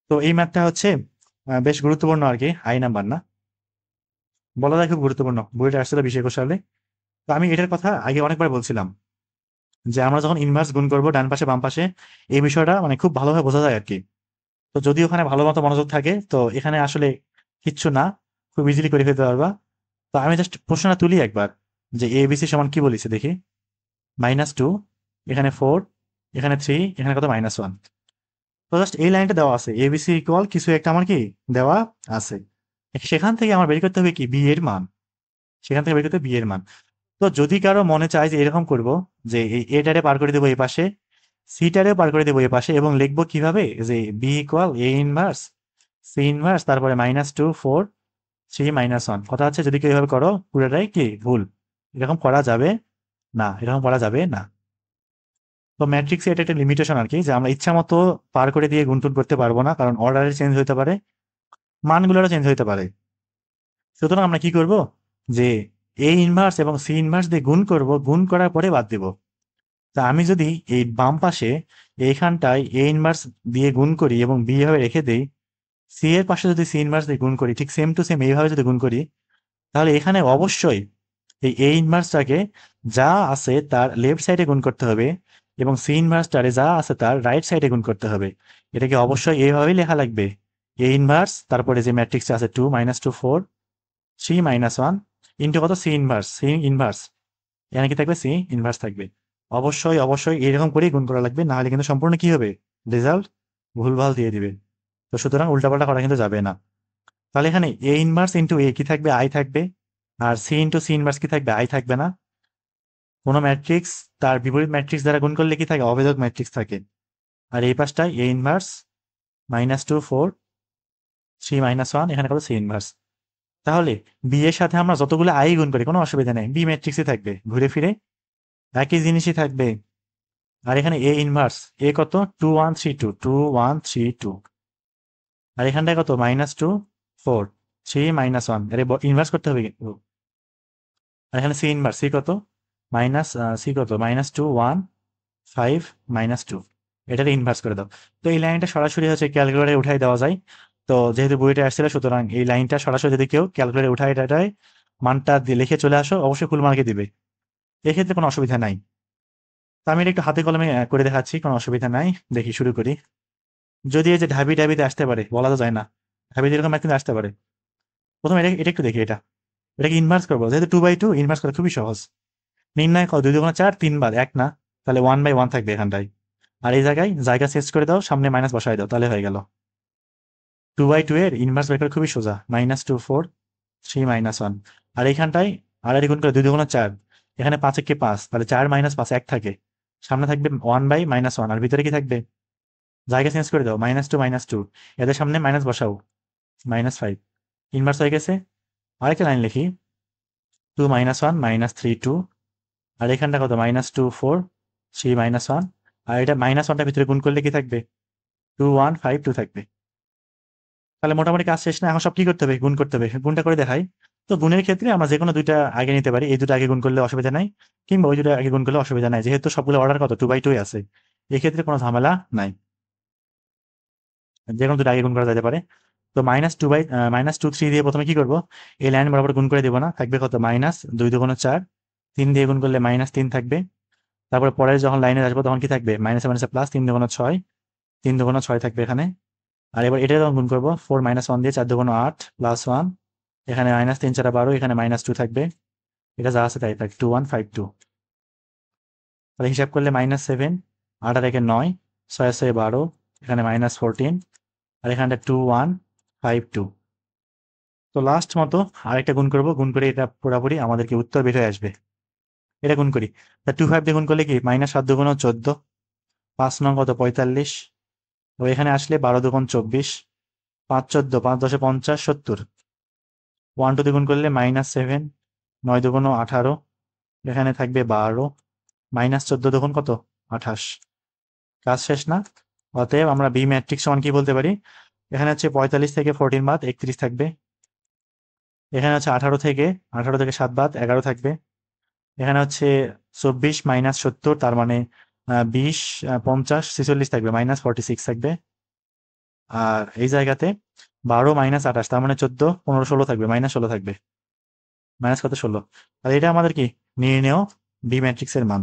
তো এই ম্যাথটা হচ্ছে বেশ গুরুত্বপূর্ণ আর কি, হাই নাম্বার না, বলা যায় খুব গুরুত্বপূর্ণ, বইটা আসছিল 2021 সালে। তো আমি এটার কথা আগে অনেকবার বলছিলাম যে আমরা যখন ইনভার্স গুণ করব ডান পাশে বাম পাশে, এই বিষয়টা মানে খুব ভালোভাবে বোঝা যায় আর কি। তো যদি ওখানে ভালো মতো মনোযোগ থাকে তো এখানে আসলে কিচ্ছু না, খুব ইজিলি করে ফেলতে পারবা। তো আমি জাস্ট প্রশ্নটা তুলি একবার, যে এবিসি সমান কি বলিছে দেখি। -2, এখানে 4, এখানে 3, এখানে কত -1। তো জাস্ট এই লাইনটা দেওয়া আছে, এবিসি ইকুয়াল কিছু একটা আমার কি দেওয়া আছে। সেখান থেকে আমার বের করতে হবে কি বি এর মান, সেখান থেকে বের করতে হবে বি এর মান। তো যদি কারো মনে চায় যে এরকম করব, যে এই এটারে পার করে দেবো এই পাশে, সিটারেও পার করে দেবো এই পাশে, এবং লিখবো কিভাবে, যে B equal A inverse C inverse তারপরে -2 4 3 -1। কথা হচ্ছে যদি কেউ এভাবে করো পুরোটাই কি ভুল, এরকম করা যাবে না, এরকম করা যাবে না। তো ম্যাট্রিক্সে এটা একটা লিমিটেশন আর কি, যে আমরা ইচ্ছা মতো পার করে দিয়ে গুণটুন করতে পারবো না, কারণ অর্ডারে চেঞ্জ হতে পারে, মানগুলোরও চেঞ্জ হতে পারে। সুতরাং আমরা কি করব, যে এ ইনভার্স এবং সি ইনভার্স দিয়ে গুণ করব, গুণ করার পরে বাদ দেব। তা আমি যদি এই বাম পাশে এইখানটায় এ ইনভার্স দিয়ে গুণ করি এবং বি ভাবে রেখে দেই, সি এর পাশে যদি সি ইনভার্স দিয়ে গুণ করি, ঠিক সেম টু সেম এইভাবে যদি গুণ করি, তাহলে এখানে অবশ্যই এই এ ইনভার্সটাকে যা আছে তার লেফট সাইডে গুণ করতে হবে, এবং সি ইনভার্সটারে যা আছে তার রাইট সাইডে গুণ করতে হবে। এটাকে অবশ্যই এইভাবেই লেখা লাগবে, এ ইনভার্স তারপরে যে ম্যাট্রিক্সে আছে 2 -2 4 3 -1 ইন্টু কত সি ইনভার্স, সি ইনভার্স এখানে কি থাকবে, সি ইনভার্স থাকবে। অবশ্যই অবশ্যই এরকম করেই গুণ করা লাগবে, না হলে কিন্তু সম্পূর্ণ কি হবে, রেজাল্ট ভুলভাল দিয়ে দিবে। তো সুতরাং উল্টাপাল্টা করা কিন্তু যাবে না। তাহলে এখানে এ ইনভার্স ইন্টু এ কি থাকবে, আই থাকবে, আর সি ইন্টু সি ইনভার্স কি থাকবে, আই থাকবে না। কোনো ম্যাট্রিক্স তার বিপরীত ম্যাট্রিক্স দ্বারা গুণ করলে কি থাকে, অভেদক ম্যাট্রিক্স থাকে। আর এই পাশটায় এ ইনভার্স -2 4 3 -1, এখানে কত সি ইনভার্স। তাহলে বি এর সাথে আমরা যতগুলো আই গুণ করি কোনো অসুবিধা নেই, বি ম্যাট্রিক্সই থাকবে, ঘুরে ফিরে একই জিনিসই থাকবে। আর এখানে এ ইনভার্স, এ কত 2 1 3 2 2 1 3 2, আর এখানটায় কত -2 4 3 -1, এর ইনভার্স করতে হবে কিন্তু। আর এখানে সি ইনভার্স, সি কত সি কত -2 1 5 -2, এটার ইনভার্স করে দাও। তো এই লাইনটা সরাসরি হচ্ছে ক্যালকুলেটরে উঠাই দেওয়া যায়। তো যেহেতু বইটা আসছিল সুতরাং এই লাইনটা সরাসরি যদি কেউ ক্যালকুলেটরে উঠাই টাটায় মানটা দিয়ে লিখে চলে আসো, অবশ্যই ফুল মার্কে দিবে, এক্ষেত্রে কোনো অসুবিধা নাই। তো আমি এটা একটু হাতে কলমে করে দেখাচ্ছি, কোনো অসুবিধা নাই। দেখি শুরু করি। যদি এই যে ঢাবি ঢাবিতে আসতে পারে, বলা তো যায় না, ঢাবি যেরকম ম্যাথ কিন্তু আসতে পারে। প্রথমে এটা একটু দেখি, এটাকে ইনভার্স করবো, যেহেতু 2/2 ইনভার্স করা খুবই সহজ। নির্ণয় কর 2 2 4 3 বার, এক না, তাহলে 1/1 থাকবে এখানটায়। আর এই জায়গায় জায়গা চেঞ্জ করে দাও, সামনে মাইনাস বসাই দাও, তাহলে হয়ে গেল। 2/2 এর ইনভার্স বের করা খুবই সোজা, -2 4 3 -1। আর এইখানটায় আর গুণ করে 2 2 4, এখানে 5 একে 5, তাহলে 4 -5 1 থাকে, সামনে থাকবে 1/-1, আর ভিতরে কি থাকবে, জায়গা চেঞ্জ করে দাও, -2 এদের সামনে মাইনাস বসাও, -5, ইনভার্স হয়ে গেছে। আরেকটা লাইন লিখি, 2 -1 -3 2, আর এখানটা কত -2 4 3 -1, আর এটা -1টা ভিতরে গুণ করলে কি থাকবে, 2 1 5 2 থাকবে। তাহলে মোটামুটি কাজ শেষ না, এখন সব কি করতে হবে, গুণ করতে হবে, গুণটা করে দেখাই। তো গুণের ক্ষেত্রে আমরা যে কোনো দুইটা আগে নিতে পারি, এই দুটো আগে গুণ করলে অসুবিধা নাই, কিংবা ওই দুটো আগে গুণ করলে অসুবিধা নাই, যেহেতু সবগুলো অর্ডার কত 2/2 আছে, এক্ষেত্রে কোনো ঝামেলা নাই, যে কোনো দুটো আগে গুণ করা যেতে পারে। তো -2 3 দিয়ে প্রথমে কি করব, এই লাইন বরাবর গুণ করে দেবো না, থাকবে কত -2 2 4, 3 দিয়ে গুণ করলে -3 থাকবে। তারপরে পরের যখন লাইনে আসবো তখন কি থাকবে, মাইনাসে মাইনাসে প্লাস, 3 2 6, 3 2 6 থাকবে এখানে। আর এবার এটা যখন গুণ করবো 4 -1 দিয়ে, 4 2 8 +1, এখানে -3 4 12, এখানে -2 থাকবে, এটা যা আছে তাই থাকবে 2 1 5 2। তাহলে হিসাব করলে -7, 8 আর 1 9, 6 6 12, এখানে -14, আর এখানটা 2 1 5 2। তো লাস্ট মতো আরেকটা গুণ করবো, গুণ করে এটা পুরোপুরি আমাদেরকে উত্তর বের হয়ে আসবে। এটা গুণ করি, তা 2 5 দিয়ে গুণ করলে কি -7 2 14, 5 9 কত 45, তো এখানে আসলে 12 2 24, 5 14 5 10 50 70, 1 2 দিয়ে গুণ করলে -7, 9 2 18, এখানে থাকবে 12, -14 দেখুন কত 28। কাজ শেষ না? অতএব আমরা বি ম্যাট্রিক্স সমান কি বলতে পারি, এখানে হচ্ছে 45 থেকে 14 বাদ 31 থাকবে, এখানে হচ্ছে 18 থেকে 7 বাদ 11 থাকবে, এখানে হচ্ছে 24 -70, তার মানে 20 50 46 থাকবে, -46 থাকবে। আর এই জায়গাতে 12 মাইনাস 28, তার মানে 14, 15, 16 থাকবে, মাইনাস 16 থাকবে। মাইনাস কত? 16। আর এটা আমাদের কি নির্ণেয় বি ম্যাট্রিক্সের মান।